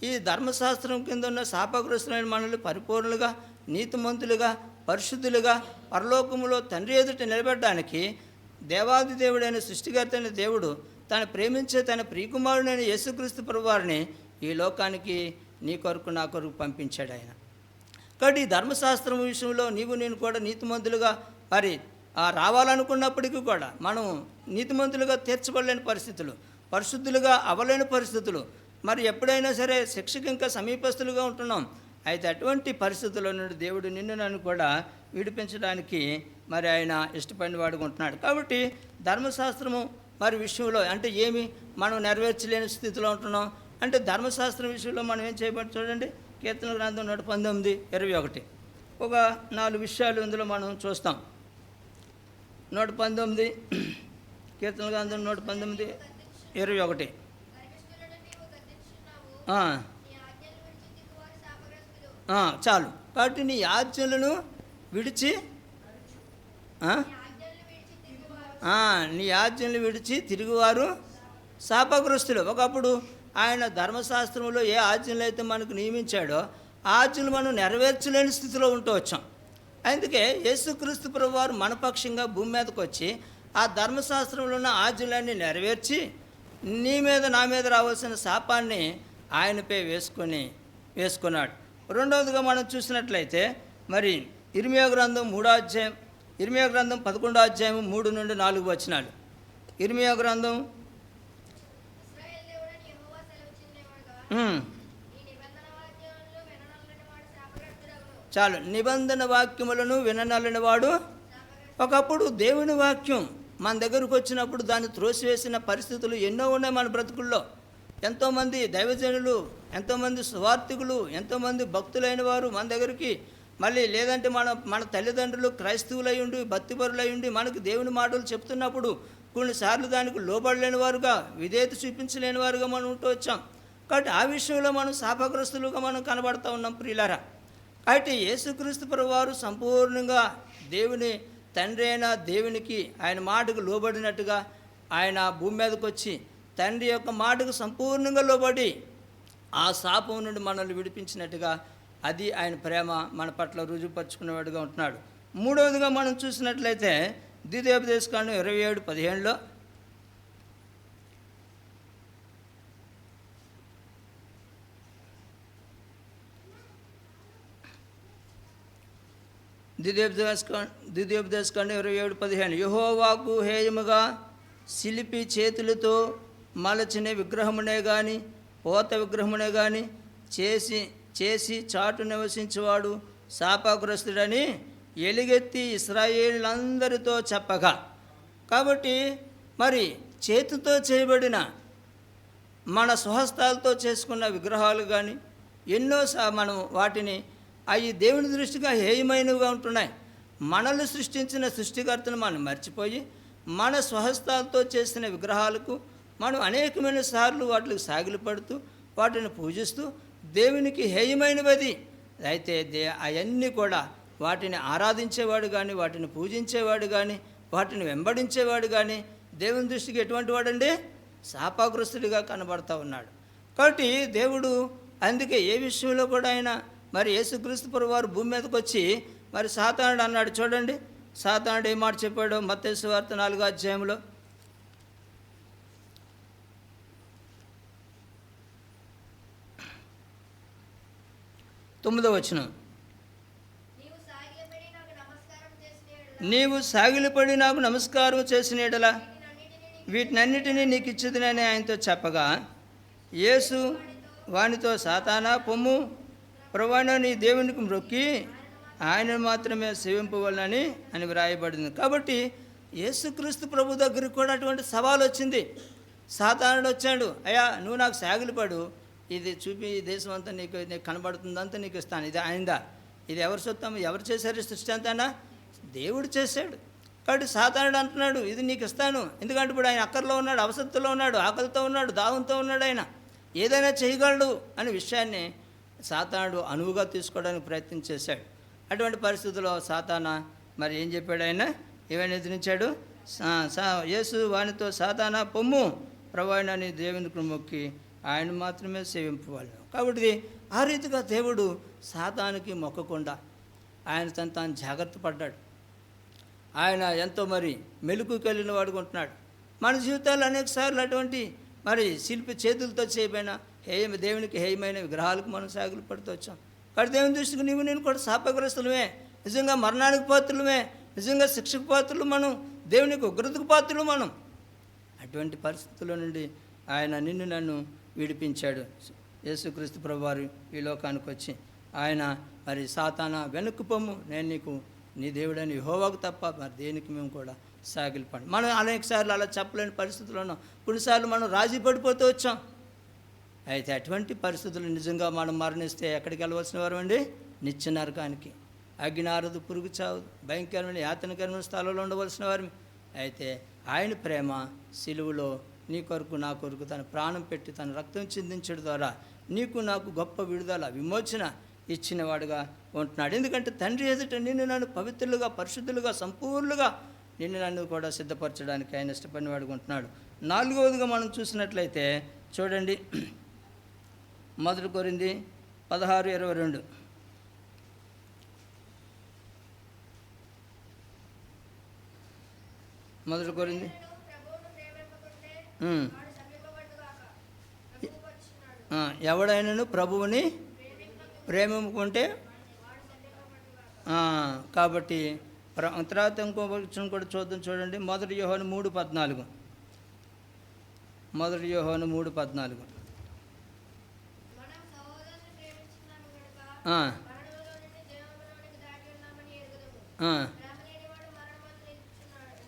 ఈ ధర్మశాస్త్రం కింద ఉన్న శాపగ్రస్తులైన మనల్ని పరిపూర్ణులుగా, నీతిమంతులుగా, పరిశుద్ధులుగా పరలోకములో తండ్రి ఎదుట నిలబెట్టడానికి దేవాది దేవుడైన సృష్టికర్తైన దేవుడు తను ప్రేమించే తన ప్రియకుమారుడైన యేసుక్రీస్తు ప్రభువారిని ఈ లోకానికి నీ కొరకు, నా కొరకు పంపించాడు ఆయన. కాబట్టి ఈ ధర్మశాస్త్రం విషయంలో నేను కూడా నీతిమంతులుగా మరి రావాలనుకున్నప్పటికీ కూడా మనం నీతిమంతులుగా తీర్చబడలేని పరిస్థితులు, పరిశుద్ధులుగా అవ్వలేని పరిస్థితులు, మరి ఎప్పుడైనా సరే శిక్షకు ఇంకా సమీపస్తులుగా ఉంటున్నాం. అయితే అటువంటి పరిస్థితుల్లో నుండి దేవుడు నన్ను కూడా విడిపించడానికి మరి ఆయన ఇష్టపడిన వాడుగా ఉంటున్నాడు. కాబట్టి ధర్మశాస్త్రము మరి విషయంలో అంటే ఏమి మనం నెరవేర్చలేని స్థితిలో ఉంటున్నాం అంటే ధర్మశాస్త్రం విషయంలో మనం ఏం చేయబడి చూడండి. కీర్తన గ్రంథం 119:21 ఒక 4 విషయాలు ఇందులో మనం చూస్తాం. 119 కీర్తన గ్రంథం 119:21 చాలు. కాబట్టి నీ ఆజ్ఞలను విడిచి తిరుగువారు శాపగ్రస్తులు. ఒకప్పుడు ఆయన ధర్మశాస్త్రంలో ఏ ఆజ్ఞలు అయితే మనకు నియమించాడో ఆ ఆజ్ఞలు మనం నెరవేర్చలేని స్థితిలో ఉంటూ వచ్చాం. అందుకే యేసుక్రీస్తు ప్రభువారు మనపక్షంగా భూమి మీదకి వచ్చి ఆ ధర్మశాస్త్రంలో ఉన్న ఆజ్ఞలన్నీ నెరవేర్చి నీ మీద, నా మీద రావాల్సిన శాపాన్ని ఆయనపై వేసుకున్నాడు. రెండవదిగా మనం చూసినట్లయితే మరి ఇర్మియా గ్రంథం 3వ అధ్యాయం, ఇర్మియా గ్రంథం 11వ అధ్యాయం 3 నుండి 4 వచనాలు. ఇర్మియా గ్రంథం చాలు, నిబంధన వాక్యములను విననల్లని వాడు. ఒకప్పుడు దేవుని వాక్యం మన దగ్గరకు వచ్చినప్పుడు దాన్ని త్రోసివేసిన పరిస్థితులు ఎన్నో ఉన్నాయి మన బ్రతుకుల్లో. ఎంతోమంది దైవజనులు, ఎంతోమంది సువార్థికులు, ఎంతోమంది భక్తులైన వారు మన దగ్గరికి మళ్ళీ లేదంటే మన తల్లిదండ్రులు క్రైస్తవులై ఉండి భక్తిపరులై ఉండి మనకు దేవుని మాటలు చెప్తున్నప్పుడు కొన్నిసార్లు దానికి లోబడలేని వారుగా, విధేయత చూపించలేని వారుగా మనం ఉంటూ వచ్చాం. కాబట్టి ఆ విషయంలో మనం శాపగ్రస్తులుగా మనం కనబడుతూ ఉన్నాం ప్రియులారా. అయితే యేసుక్రీస్తు ప్రభువారు సంపూర్ణంగా దేవుని తండ్రి అయిన దేవునికి ఆయన మాటకు లోబడినట్టుగా ఆయన భూమి మీదకి వచ్చి తండ్రి యొక్క మాటకు సంపూర్ణంగా లోబడి ఆ శాపం నుండి మనల్ని విడిపించినట్టుగా అది ఆయన ప్రేమ మన పట్ల రుజువుపరుచుకునేవాడుగా ఉంటున్నాడు. మూడవదిగా మనం చూసినట్లయితే ద్వితీయోపదేశకాండం 27:15 ద్వితీయోపదేశకాండం 27:15 యెహోవాకు హేయముగా శిల్పి చేతులతో మలచిన విగ్రహమునే గాని పోత విగ్రహమునే గాని చేసి చాటు నివసించేవాడు శాపగ్రస్తుడని ఎలుగెత్తి ఇశ్రాయేలులందరితో చెప్పగా. కాబట్టి మరి చేతితో చేయబడిన మన స్వహస్తాలతో చేసుకున్న విగ్రహాలు కానీ ఎన్నో మనం వాటిని అవి దేవుని దృష్టిగా హేయమైనవిగా ఉంటున్నాయి. మనల్ని సృష్టించిన సృష్టికర్తను మనం మర్చిపోయి మన స్వహస్తాలతో చేసిన విగ్రహాలకు మనం అనేకమైన సార్లు వాటికి సాగిలు పడుతూ వాటిని పూజిస్తూ దేవునికి హేయమైనది. అయితే అవన్నీ కూడా వాటిని ఆరాధించేవాడు కానీ, వాటిని పూజించేవాడు కానీ, వాటిని వెంబడించేవాడు కానీ దేవుని దృష్టికి ఎటువంటి వాడండి? శాపగ్రస్తుడిగా కనబడతా ఉన్నాడు. కాబట్టి దేవుడు అందుకే ఏ విషయంలో కూడా ఆయన మరి యేసుక్రీస్తు ప్రభువారు భూమి మీదకి వచ్చి మరి సాతానుడు అన్నాడు. చూడండి సాతానుడు ఏ మాట చెప్పాడో మత్తయి సువార్త 4వ అధ్యాయంలో. తొమ్మిదవ వచనం, నీవు సాగిలపడి నాకు నమస్కారం చేసిన యెడల వీటినన్నిటినీ నీకు ఇచ్చేదనని ఆయనతో చెప్పగా, యేసు వానితో సాతానా పొమ్ము, ప్రభువైన నీ దేవునికి మ్రొక్కి ఆయన మాత్రమే సేవింపవలనని అని వ్రాయబడింది. కాబట్టి యేసుక్రీస్తు ప్రభు దగ్గరికి కూడా అటువంటి సవాల్ వచ్చింది. సాతానుడు వచ్చాడు, అయ్యా నువ్వు నాకు సాగిలపడు, ఇది చూపి ఈ దేశం అంతా నీకు కనబడుతుందంతా నీకు ఇస్తాను. ఇది ఆయనదా? ఇది ఎవరు సొత్తము? ఎవరు చేశారు ఈ సృష్టి అంతానా? దేవుడు చేశాడు. కాబట్టి సాతానుడు అంటున్నాడు ఇది నీకు ఇస్తాను. ఎందుకంటే ఇప్పుడు ఆయన అక్కర్లో ఉన్నాడు, అవసరంలో ఉన్నాడు, ఆకలితో ఉన్నాడు, దాహంతో ఉన్నాడు. ఆయన ఏదైనా చేయగలడు అనే విషయాన్ని సాతానుడు అనువుగా తీసుకోవడానికి ప్రయత్నం చేశాడు. అటువంటి పరిస్థితుల్లో సాతానా మరి ఏం చెప్పాడు? ఆయన ఏమైనా ఎదిరించాడు? యేసు వానితో సాతానా పొమ్ము, ప్రభువైన నీ దేవునికి మొక్కి ఆయన మాత్రమే సేవింపవాలి. కాబట్టి ఆ రీతిగా దేవుడు సాతానుకి మొక్కకుండా ఆయన తాను జాగ్రత్త పడ్డాడు. ఆయన ఎంతో మరి మెలుకుకి వెళ్ళిన వాడుకుంటున్నాడు. మన జీవితాల్లో అనేక సార్లు అటువంటి మరి శిల్పి చేతులతో చేయబడిన దేవునికి హేయమైన విగ్రహాలకు మనం సాగులు పడుతూ వచ్చాం. కాబట్టి దేవుని దృష్టికి నీవు నేను కూడా శాపగ్రస్తులమే, నిజంగా మరణానికి పాత్రులమే, నిజంగా శిక్షకు పాత్రలు మనం, దేవునికి ఉగ్రతకు పాత్రలు మనం. అటువంటి పరిస్థితుల నుండి ఆయన నిన్ను నన్ను విడిపించాడు. యేసుక్రీస్తు ప్రభువారు ఈ లోకానికి వచ్చి ఆయన మరి సాతానా వెనక్కు పొమ్ము, నేను నీకు నీ దేవుడని యెహోవాకు తప్ప మరి దేనికి మేము కూడా సాగిలపడి. మనం అనేక సార్లు అలా చెప్పలేని పరిస్థితుల్లో ఉన్నాం. కొన్నిసార్లు మనం రాజీ పడిపోతూ వచ్చాం. అయితే అటువంటి పరిస్థితులు నిజంగా మనం మరణిస్తే ఎక్కడికి వెళ్ళవలసిన వారు అండి? నిత్య నరకానికి. అగ్ని ఆరదు, పురుగు చావదు, భయంకరమైన యాతనకరమైన స్థలంలో ఉండవలసిన వారు. అయితే ఆయన ప్రేమ సిలువలో నీ కొరకు నా కొరకు తన ప్రాణం పెట్టి తన రక్తం చిందించడం ద్వారా నీకు నాకు గొప్ప విడుదల విమోచన ఇచ్చినవాడుగా ఉంటున్నాడు. ఎందుకంటే తండ్రి ఎదుట నిన్ను నన్ను పవిత్రులుగా పరిశుద్ధులుగా సంపూర్ణంగా నిన్ను నన్ను కూడా సిద్ధపరచడానికి ఆయన ఇష్టపడినవాడుగా ఉంటున్నాడు. నాలుగవదిగా మనం చూసినట్లయితే చూడండి 1 కొరింథీ 16:22. మొదటి కొరింథీ ఎవడైనను ప్రభువుని ప్రేమించుకుంటే కాబట్టి తర్వాత ఇంకో వచనం కూడా చూడండి. 1 యోహాను 3:14. 1 యోహాను 3:14.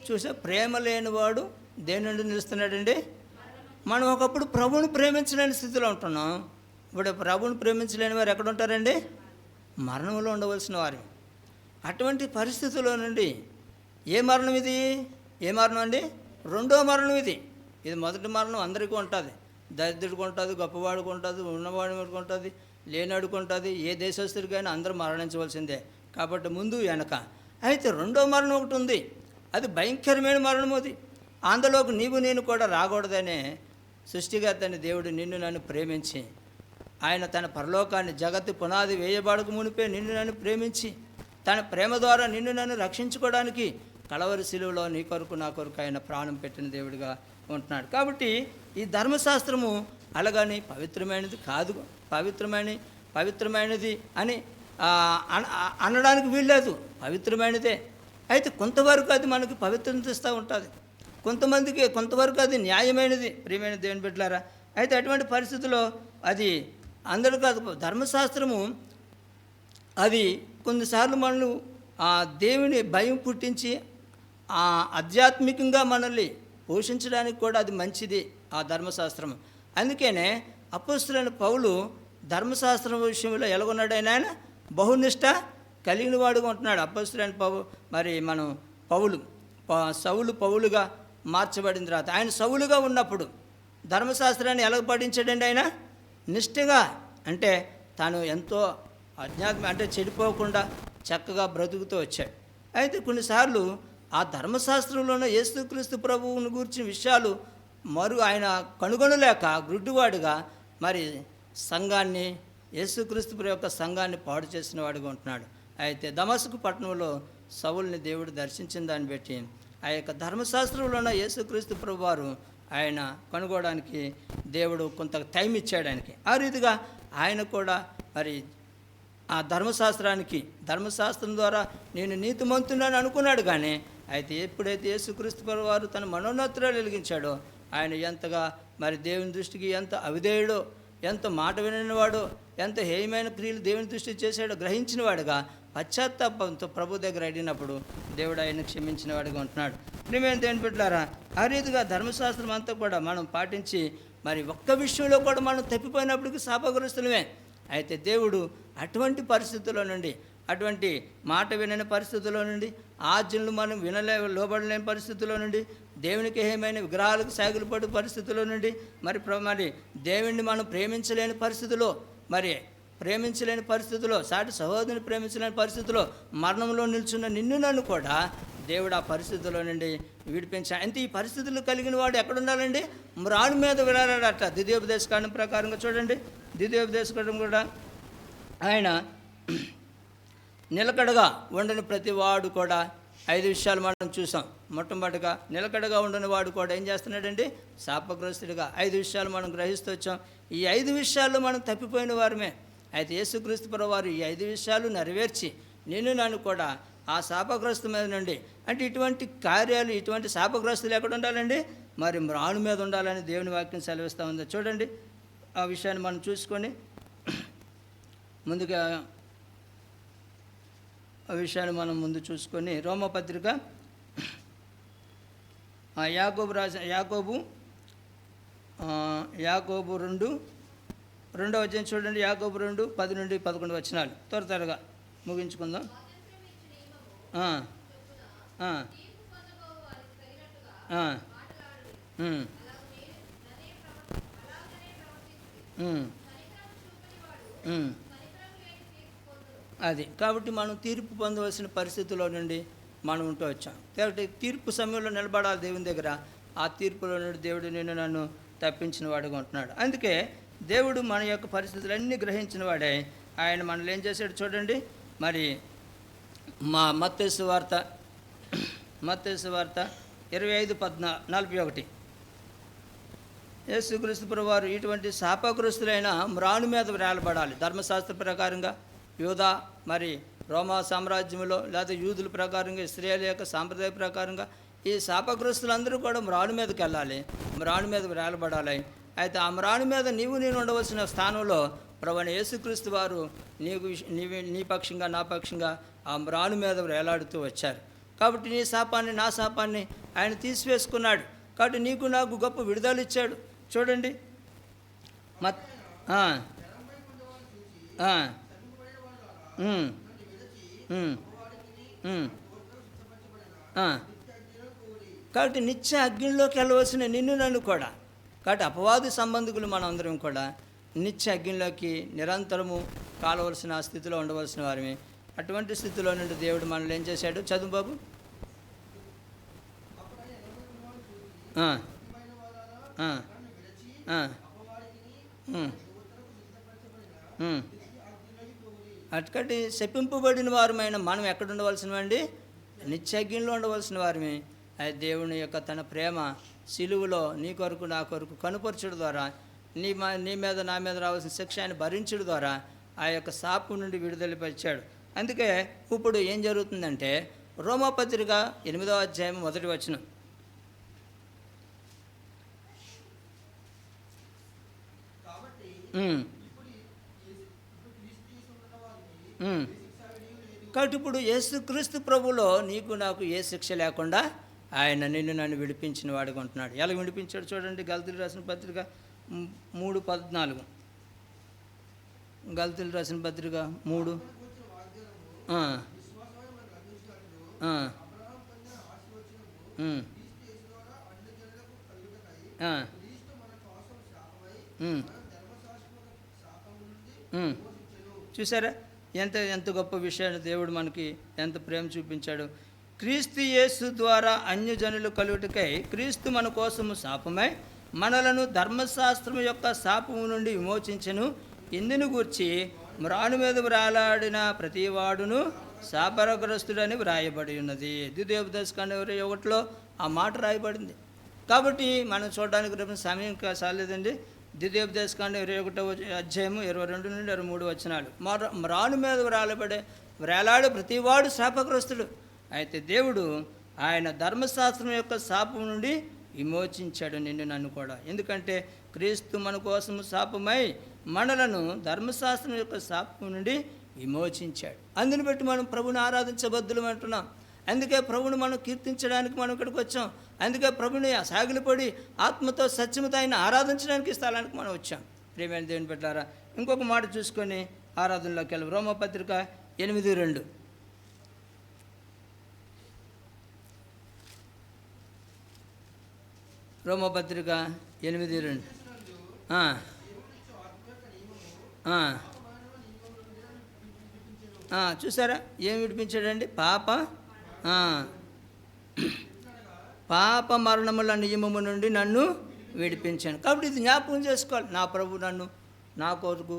చూసా, ప్రేమ లేనివాడు దేని నుండి నిలుస్తున్నాడండి? మనం ఒకప్పుడు ప్రభువుని ప్రేమించలేని స్థితిలో ఉంటున్నాం. ఇప్పుడు ప్రభువుని ప్రేమించలేని వారు ఎక్కడ ఉంటారండి? మరణంలో ఉండవలసిన వారు. అటువంటి పరిస్థితుల్లో నుండి ఏ మరణం ఇది? ఏ మరణం అండి? రెండో మరణం ఇది. ఇది మొదటి మరణం అందరికీ ఉంటుంది. దరిద్రుడికి ఉంటుంది, గొప్పవాడికి ఉంటుంది, ఉన్నవాడికి ఉంటుంది, లేనాడికి ఉంటుంది. ఏ దేశస్తుడికైనా అందరూ మరణించవలసిందే. కాబట్టి ముందు వెనక. అయితే రెండో మరణం ఒకటి ఉంది. అది భయంకరమైన మరణం. అది అందులోకి నీవు నేను కూడా రాకూడదనే సృష్టికర్తని దేవుడు నిన్ను నన్ను ప్రేమించి, ఆయన తన పరలోకాన్ని జగత్తు పునాది వేయబడక మునిపే నిన్ను నన్ను ప్రేమించి, తన ప్రేమ ద్వారా నిన్ను నన్ను రక్షించుకోవడానికి కలవరి శిలువలో నీ కొరకు నా కొరకు ఆయన ప్రాణం పెట్టిన దేవుడిగా ఉంటున్నాడు. కాబట్టి ఈ ధర్మశాస్త్రము అలాగని పవిత్రమైనది కాదు, పవిత్రమైనది అని అనడానికి వీల్లేదు. పవిత్రమైనదే. అయితే కొంతవరకు అది మనకి పవిత్రత ఇస్తూ ఉంటుంది, కొంతవరకు అది న్యాయమైనది. ప్రియమైన దేవుని బిడ్డలారా, అయితే అటువంటి పరిస్థితుల్లో అది అందరూ కాదు. ధర్మశాస్త్రము అది కొన్నిసార్లు మనల్ని దేవుని భయం పుట్టించి ఆధ్యాత్మికంగా మనల్ని పోషించడానికి కూడా అది మంచిది ఆ ధర్మశాస్త్రం. అందుకనే అపోస్తలుడైన పౌలు ధర్మశాస్త్రం విషయంలో ఎలాగొన్నాడైనా ఆయన బహునిష్ట కలిగిన వాడుగా ఉంటున్నాడు. అపోస్తలుడైన మనం సౌలు పౌలుగా మార్చబడిన తర్వాత ఆయన సౌలుగా ఉన్నప్పుడు ధర్మశాస్త్రాన్ని ఎలా పాటించాడండి? ఆయన నిష్ఠగా, అంటే తాను ఎంతో అంటే చెడిపోకుండా చక్కగా బ్రతుకుతూ వచ్చాడు. అయితే కొన్నిసార్లు ఆ ధర్మశాస్త్రంలోనే యేసుక్రీస్తు ప్రభువుని గురించిన విషయాలు ఆయన కనుగొనలేక గుడ్డివాడుగా మరి సంఘాన్ని, యేసుక్రీస్తు ప్రభు యొక్క సంఘాన్ని పాడు చేసిన వాడుగా ఉంటున్నాడు. అయితే దమస్కు పట్టణంలో సౌలుని దేవుడు దర్శించిన దాన్ని బట్టి ఆ యొక్క ధర్మశాస్త్రంలోనే యేసుక్రీస్తు ప్రభు వారు ఆయన కనుగొనడానికి దేవుడు కొంత టైం ఇచ్చాడు ఆయనకి. ఆ రీతిగా ఆయన కూడా మరి ఆ ధర్మశాస్త్రం ద్వారా నేను నీతిమంతుడని అనుకున్నాడు. కానీ అయితే ఎప్పుడైతే యేసుక్రీస్తు ప్రభు వారు తన మనోన్నతురాలు వెలిగించాడో, ఆయన ఎంతగా మరి దేవుని దృష్టికి ఎంత అవిధేయుడో, ఎంత మాట విననివాడో, ఎంత హేయమైన క్రియలు దేవుని దృష్టి చేశాడో గ్రహించిన వాడుగా పశ్చాత్తాపంతో ప్రభు దగ్గర అడిగినప్పుడు దేవుడు ఆయన క్షమించిన వాడిగా ఉంటున్నాడు. ప్రియమైన దేవుని బిడ్డలారా, ఆ రీతిగా ధర్మశాస్త్రం అంతా కూడా మనం పాటించి మరి ఒక్క విషయంలో కూడా మనం తప్పిపోయినప్పటికీ శాపగ్రస్తులమే. అయితే దేవుడు అటువంటి పరిస్థితుల్లో నుండి, అటువంటి మాట వినని పరిస్థితుల్లో నుండి, ఆజ్ఞలు మనం లోబడలేని పరిస్థితుల్లో నుండి, దేవునికి ఏమైనా విగ్రహాలకు సాగులు పడే పరిస్థితుల్లో నుండి, మరి దేవుణ్ణి మనం ప్రేమించలేని పరిస్థితిలో సాటి సహోదరుని ప్రేమించలేని పరిస్థితిలో మరణంలో నిల్చున్న నిన్ను నన్ను కూడా దేవుడు ఆ పరిస్థితుల్లో నుండి విడిపించాడు. అంటే ఈ పరిస్థితులు కలిగిన వాడు ఎక్కడ ఉండాలండి? మ్రాను మీద విడాడట. ద్వితీయోపదేశకాండం ప్రకారంగా చూడండి. ద్వితీయోపదేశకాండం కూడా ఆయన నిలకడగా ఉండని ప్రతి వాడు కూడా 5 విషయాలు మనం చూసాం. మొట్టమొదటిగా నిలకడగా ఉండని వాడు కూడా ఏం చేస్తున్నాడండి? శాపగ్రస్తుడిగా 5 విషయాలు మనం గ్రహిస్తూ వచ్చాం. ఈ 5 విషయాల్లో మనం తప్పిపోయిన వారమే. అయితే యేసుక్రీస్తు ప్రభువు వారు ఈ 5 విషయాలు నెరవేర్చి నిన్ను నన్ను కూడా ఆ శాపగ్రస్తు మీద నుండి, అంటే ఇటువంటి కార్యాలు, ఇటువంటి శాపగ్రస్తులు ఎక్కడ ఉండాలండి? మరి మ్రాను మీద ఉండాలని దేవుని వాక్యం సెలవిస్తూ ఉంది. చూడండి, ఆ విషయాన్ని మనం చూసుకొని ముందుగా ఆ విషయాన్ని మనం ముందు చూసుకొని రోమపత్రిక యాకోబు 2వ అధ్యాయం చూడండి. యాకోబు 2:10-11 వచనాలు త్వరగా ముగించుకుందాం. అది కాబట్టి మనం తీర్పు పొందవలసిన పరిస్థితుల్లో నుండి మనం ఉంటూ వచ్చాం. కాబట్టి తీర్పు సమయంలో నిలబడాలి దేవుని దగ్గర. ఆ తీర్పులో నుండి దేవుడు నిన్ను నన్ను తప్పించిన వాడుగా ఉంటున్నాడు. అందుకే దేవుడు మన యొక్క పరిస్థితులన్నీ గ్రహించిన వాడే ఆయన మనల్ని ఏం చేశాడు చూడండి. మరి మత్తయి సువార్త 25:41 యేసుక్రీస్తు ప్రభువారు ఇటువంటి శాపగ్రస్తులైన మ్రాను మీద వేలబడాలి. ధర్మశాస్త్ర ప్రకారంగా యూదా మరి రోమా సామ్రాజ్యంలో లేదా యూదుల ప్రకారంగా ఇశ్రాయేలు యొక్క సాంప్రదాయ ప్రకారంగా ఈ శాపగ్రస్తులందరూ కూడా మ్రాను మీదకి వెళ్ళాలి, మ్రాను మీద వేలబడాలి. అయితే ఆ మ్రాను మీద నేను ఉండవలసిన స్థానంలో ప్రభువైన యేసుక్రీస్తు వారు నీ పక్షంగా నా పక్షంగా ఆ మ్రాను మీద వేలాడుతూ వచ్చారు. కాబట్టి నీ శాపాన్ని నా శాపాన్ని ఆయన తీసివేసుకున్నాడు. కాబట్టి నీకు నాకు గొప్ప విడుదల ఇచ్చాడు. చూడండి కాబట్టి నిత్య అగ్నిలోకి వెళ్ళవలసిన నిన్ను నన్ను కూడా, కాబట్టి అపవాది సంబంధికులు మనందరం కూడా నిత్య అగ్నిలోకి నిరంతరము కాలవలసిన స్థితిలో ఉండవలసిన వారిని. అటువంటి స్థితిలో నుండి దేవుడు మనల్ని ఏం చేశాడు? చదువు బాబు. అటుకటి శపింపబడిన వారమైన మనం ఎక్కడ ఉండవలసినవండి? నిత్యజ్ఞంలో ఉండవలసిన వారిని. అది దేవుని యొక్క తన ప్రేమ సిలువలో నీ కొరకు నా కొరకు కనుపరచడం ద్వారా నీ మీద నా మీద రావాల్సిన శిక్ష ఆయన భరించడం ద్వారా ఆ యొక్క శాపం నుండి విడుదలపరిచాడు. అందుకే ఇప్పుడు ఏం జరుగుతుందంటే రోమాపత్రిక 8వ అధ్యాయం 1వ వచనం. కాబట్టి ఇప్పుడు యేసుక్రీస్తు ప్రభులో నీకు నాకు ఏ శిక్ష లేకుండా ఆయన నిన్ను నన్ను విడిపించిన వాడుగా ఉంటున్నాడు. ఎలా విడిపించాడు చూడండి. గల్తీలు రాసిన పత్రిక 3:14. గల్తీలు రాసిన పత్రిక 3. చూసారా ఎంత గొప్ప విషయాన్ని దేవుడు మనకి ఎంత ప్రేమ చూపించాడు. క్రీస్తు యేసు ద్వారా అన్యజనులు కలుగుటకై క్రీస్తు మన కోసము శాపమై మనలను ధర్మశాస్త్రం యొక్క శాపము నుండి విమోచించెను. ఇందును గూర్చి మ్రాను మీద వ్రాలాడిన ప్రతివాడును శాపగ్రస్తుడని వ్రాయబడి ఉన్నది. ద్వితీయోపదేశకాండం 21లో ఆ మాట రాయబడింది. కాబట్టి మనం చూడడానికి రేపు సమయం సాలేదండి. ద్వితీయోపదేశకాండం 21వ అధ్యాయము 22 నుండి 23 వచనాలు. మ్రాను మీద వ్రేలాడే ప్రతివాడు శాపగ్రస్తుడు. అయితే దేవుడు ఆయన ధర్మశాస్త్రం యొక్క శాపం నుండి విమోచించాడు నిన్ను నన్ను కూడా. ఎందుకంటే క్రీస్తు మన కోసము శాపమై మనలను ధర్మశాస్త్రం యొక్క శాపం నుండి విమోచించాడు. అందుని బట్టి మనం ప్రభుని ఆరాధించబద్దులం అంటున్నాం. అందుకే ప్రభుని మనం కీర్తించడానికి మనం ఇక్కడికి వచ్చాం. అందుకే ప్రభుని సాగిలిపడి ఆత్మతో సత్యమతో ఆయన ఆరాధించడానికి స్థలానికి మనం వచ్చాం. ప్రియమైన దేవుని బిడ్డలారా, ఇంకొక మాట చూసుకొని ఆరాధనలోకి వెళ్ళాం. రోమపత్రిక 8:2. రోమపత్రిక 8:2. చూసారా ఏం విడిపించాడండి? పాప మరణముల నియమము నుండి నన్ను విడిపించాను. కాబట్టి ఇది జ్ఞాపకం చేసుకోవాలి. నా ప్రభు నన్ను నా కొరకు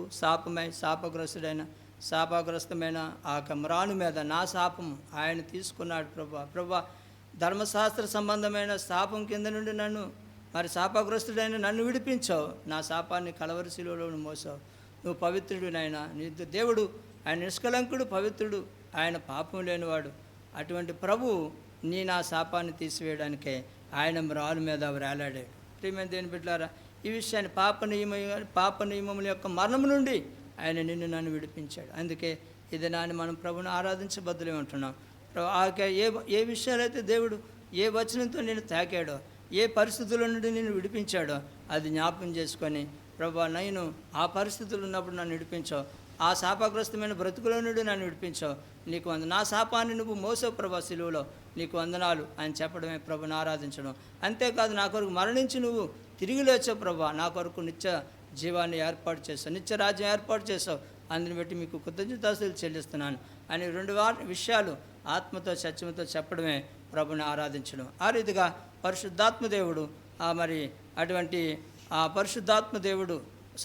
శాపగ్రస్తుడైన శాపగ్రస్తమైన ఆ మ్రాను మీద నా శాపము ఆయన తీసుకున్నాడు. ప్రభా ధర్మశాస్త్ర సంబంధమైన శాపం కింద నుండి నన్ను మరి శాపగ్రస్తుడైన నన్ను విడిపించావు. నా శాపాన్ని కలవరి శిలువలో మోసావు. నువ్వు పవిత్రుడు నాయన. నీ దేవుడు ఆయన నిష్కలంకుడు, పవిత్రుడు, ఆయన పాపం లేనివాడు. అటువంటి ప్రభు నా శాపాన్ని తీసివేయడానికే ఆయన మ్రాను మీద వేలాడాడు. ప్రియమైన దేవుని బిడ్డలారా, ఈ విషయాన్ని పాప నియమముల యొక్క మరణం నుండి ఆయన నిన్ను నన్ను విడిపించాడు. అందుకే ఇది నాని మనం ప్రభుని ఆరాధించబద్దులే ఉంటున్నాం. ఏ విషయాలైతే దేవుడు ఏ వచనంతో నేను తాకాడో, ఏ పరిస్థితుల నుండి నేను విడిపించాడో అది జ్ఞాపకం చేసుకొని ప్రభా నేను ఆ పరిస్థితులు ఉన్నప్పుడు నన్ను విడిపించావు, ఆ శాపగ్రస్తమైన బ్రతుకుల నుండి నన్ను విడిపించావు, నీకు నా శాపాన్ని నువ్వు మోసావు ప్రభా సిలువలో, నీకు వందనాలు అని చెప్పడమే ప్రభుని ఆరాధించడం. అంతేకాదు నా కొరకు మరణించి నువ్వు తిరిగి లేచావు ప్రభా, నా కొరకు నిత్య జీవాన్ని ఏర్పాటు చేసావు, నిత్య రాజ్యం ఏర్పాటు చేసావు, అందుని బట్టి మీకు కృతజ్ఞతాస్తుతులు చెల్లిస్తున్నాను అని 2 విషయాలు ఆత్మతో సత్యంతో చెప్పడమే ప్రభుని ఆరాధించడం. ఆ రీతిగా పరిశుద్ధాత్మ దేవుడు మరి అటువంటి ఆ పరిశుద్ధాత్మ దేవుడు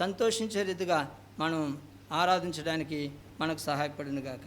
సంతోషించే రీతిగా మనం ఆరాధించడానికి మనకు సహాయపడును గాక.